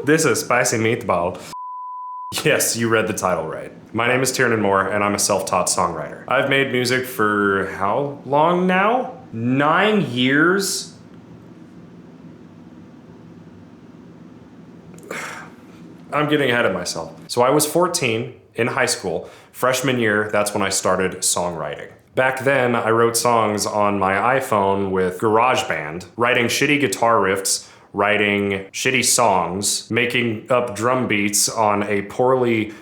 This is spicy meatball. Yes, you read the title right. My name is Tiernan Moore, and I'm a self-taught songwriter. I've made music for how long now? 9 years? I'm getting ahead of myself. So I was 14 in high school. Freshman year, that's when I started songwriting. Back then, I wrote songs on my iPhone with GarageBand, writing shitty guitar riffs, writing shitty songs, making up drum beats on a poorly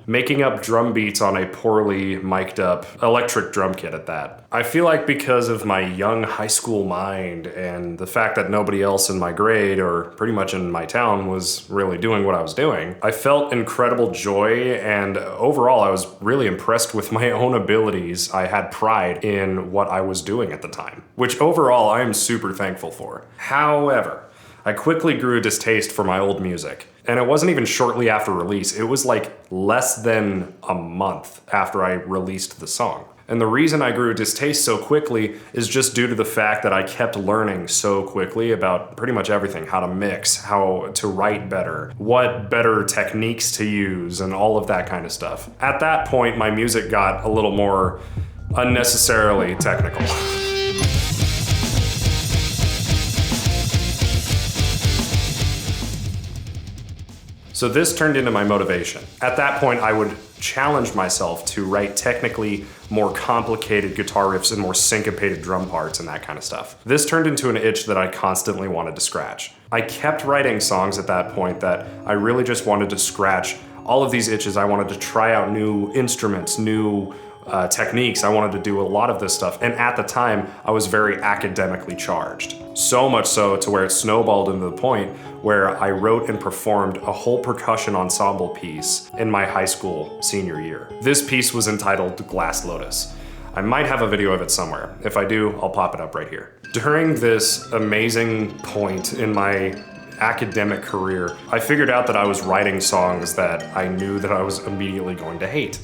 making up drum beats on a poorly mic'd up electric drum kit at that. I feel like because of my young high school mind and the fact that nobody else in my grade or pretty much in my town was really doing what I was doing, I felt incredible joy, and overall I was really impressed with my own abilities. I had pride in what I was doing at the time, which overall I am super thankful for. However, I quickly grew a distaste for my old music. And it wasn't even shortly after release, it was like less than a month after I released the song. And the reason I grew a distaste so quickly is just due to the fact that I kept learning so quickly about pretty much everything, how to mix, how to write better, what better techniques to use, and all of that kind of stuff. At that point, my music got a little more unnecessarily technical. So this turned into my motivation. At that point, I would challenge myself to write technically more complicated guitar riffs and more syncopated drum parts and that kind of stuff. This turned into an itch that I constantly wanted to scratch. I kept writing songs at that point that I really just wanted to scratch all of these itches. I wanted to try out new instruments, new techniques. I wanted to do a lot of this stuff. And at the time, I was very academically charged. So much so to where it snowballed into the point where I wrote and performed a whole percussion ensemble piece in my high school senior year. This piece was entitled Glass Lotus. I might have a video of it somewhere. If I do, I'll pop it up right here. During this amazing point in my academic career, I figured out that I was writing songs that I knew that I was immediately going to hate.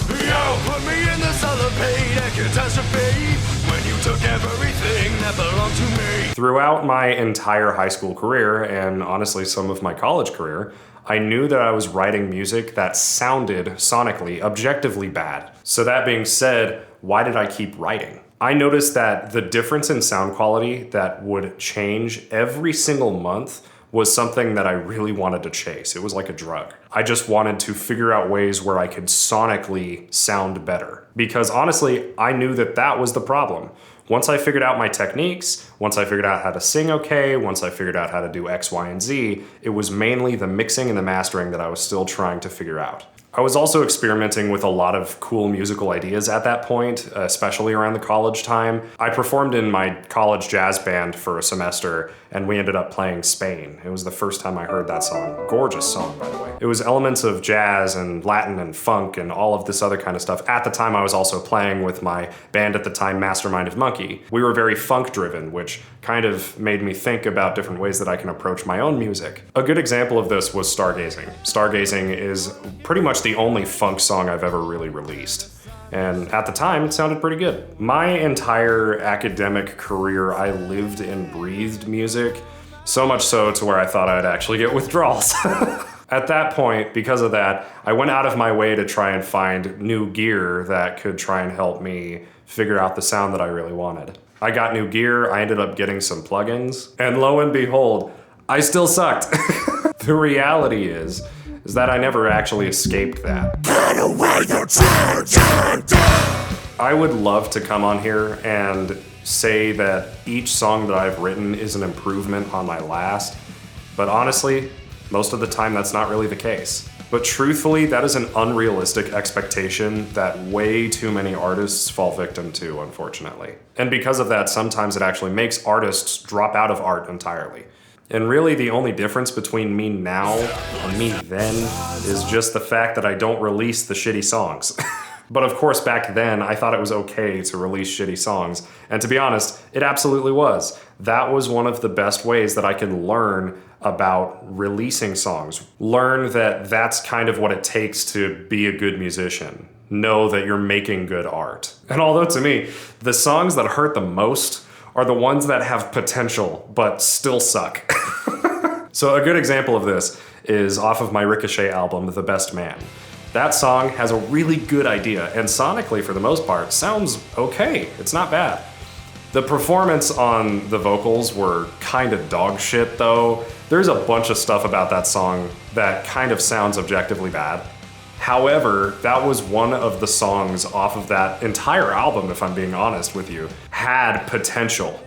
Yo, put me in the cellophane and catastrophe when you took everything that belonged to me. Throughout my entire high school career, and honestly some of my college career, I knew that I was writing music that sounded sonically, objectively bad. So that being said, why did I keep writing? I noticed that the difference in sound quality that would change every single month was something that I really wanted to chase. It was like a drug. I just wanted to figure out ways where I could sonically sound better. Because honestly, I knew that that was the problem. Once I figured out my techniques, once I figured out how to sing okay, once I figured out how to do X, Y, and Z, it was mainly the mixing and the mastering that I was still trying to figure out. I was also experimenting with a lot of cool musical ideas at that point, especially around the college time. I performed in my college jazz band for a semester, and we ended up playing Spain. It was the first time I heard that song. Gorgeous song, by the way. It was elements of jazz and Latin and funk and all of this other kind of stuff. At the time, I was also playing with my band at the time, Mastermind of Monkey. We were very funk-driven, which kind of made me think about different ways that I can approach my own music. A good example of this was Stargazing. Stargazing is pretty much the only funk song I've ever really released. And at the time, it sounded pretty good. My entire academic career, I lived and breathed music, so much so to where I thought I'd actually get withdrawals. At that point, because of that, I went out of my way to try and find new gear that could try and help me figure out the sound that I really wanted. I got new gear, I ended up getting some plugins, and lo and behold, I still sucked. The reality is that I never actually escaped that. Get away the I would love to come on here and say that each song that I've written is an improvement on my last, but honestly, most of the time that's not really the case. But truthfully, that is an unrealistic expectation that way too many artists fall victim to, unfortunately. And because of that, sometimes it actually makes artists drop out of art entirely. And really the only difference between me now and me then is just the fact that I don't release the shitty songs. But of course, back then, I thought it was okay to release shitty songs. And to be honest, it absolutely was. That was one of the best ways that I can learn about releasing songs. Learn that that's kind of what it takes to be a good musician. Know that you're making good art. And although to me, the songs that hurt the most are the ones that have potential but still suck. So a good example of this is off of my Ricochet album, The Best Man. That song has a really good idea, and sonically, for the most part, sounds okay. It's not bad. The performance on the vocals were kind of dog shit, though. There's a bunch of stuff about that song that kind of sounds objectively bad. However, that was one of the songs off of that entire album, if I'm being honest with you, had potential.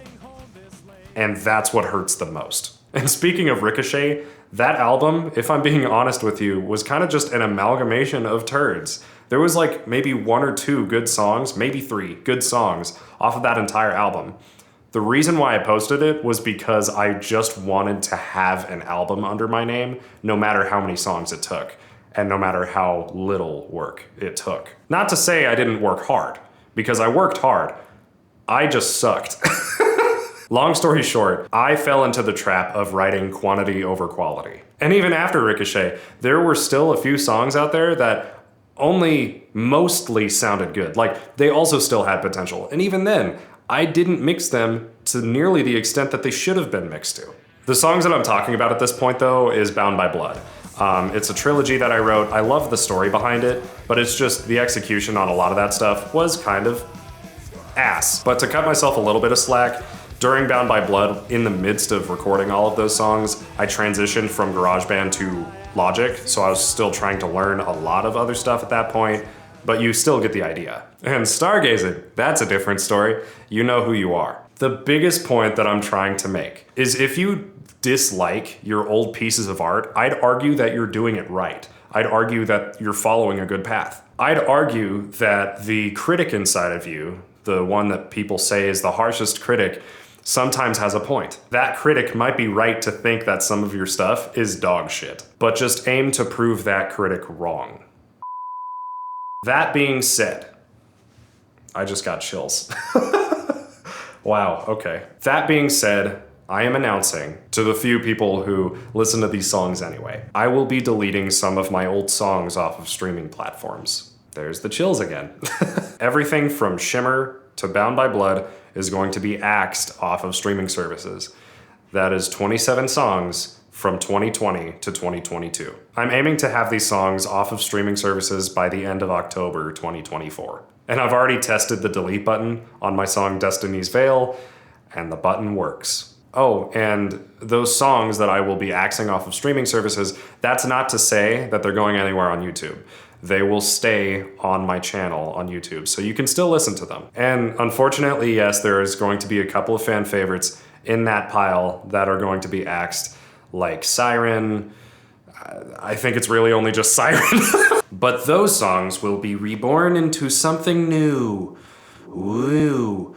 And that's what hurts the most. And speaking of Ricochet, that album, if I'm being honest with you, was kind of just an amalgamation of turds. There was like maybe 1 or 2 good songs, maybe 3 good songs off of that entire album. The reason why I posted it was because I just wanted to have an album under my name, no matter how many songs it took, and no matter how little work it took. Not to say I didn't work hard, because I worked hard. I just sucked. Long story short, I fell into the trap of writing quantity over quality. And even after Ricochet, there were still a few songs out there that only mostly sounded good. Like, they also still had potential. And even then, I didn't mix them to nearly the extent that they should have been mixed to. The songs that I'm talking about at this point, though, is Bound by Blood. It's a trilogy that I wrote. I love the story behind it, but it's just the execution on a lot of that stuff was kind of ass. But to cut myself a little bit of slack, during Bound by Blood, in the midst of recording all of those songs, I transitioned from GarageBand to Logic, so I was still trying to learn a lot of other stuff at that point, but you still get the idea. And stargazing, that's a different story. You know who you are. The biggest point that I'm trying to make is if you dislike your old pieces of art, I'd argue that you're doing it right. I'd argue that you're following a good path. I'd argue that the critic inside of you, the one that people say is the harshest critic, sometimes has a point. That critic might be right to think that some of your stuff is dog shit, but just aim to prove that critic wrong. That being said, I just got chills. Wow, okay. That being said, I am announcing to the few people who listen to these songs anyway, I will be deleting some of my old songs off of streaming platforms. There's the chills again. Everything from Shimmer to Bound by Blood is going to be axed off of streaming services. That is 27 songs from 2020 to 2022. I'm aiming to have these songs off of streaming services by the end of October 2024. And I've already tested the delete button on my song Destiny's Veil, and the button works. Oh, and those songs that I will be axing off of streaming services, that's not to say that they're going anywhere on YouTube. They will stay on my channel on YouTube, so you can still listen to them. And unfortunately, yes, there is going to be a couple of fan favorites in that pile that are going to be axed, like Siren. I think it's really only just Siren. But those songs will be reborn into something new. Woo.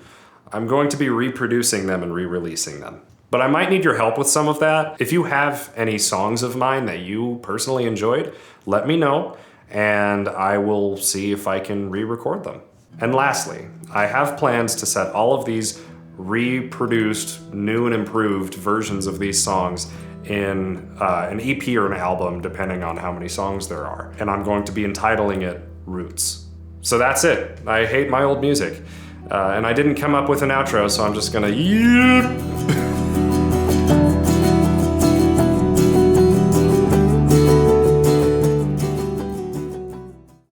I'm going to be reproducing them and re-releasing them. But I might need your help with some of that. If you have any songs of mine that you personally enjoyed, let me know, and I will see if I can re-record them. And lastly, I have plans to set all of these reproduced, new and improved versions of these songs in an EP or an album, depending on how many songs there are. And I'm going to be entitling it Roots. So that's it. I hate my old music. And I didn't come up with an outro, so I'm just gonna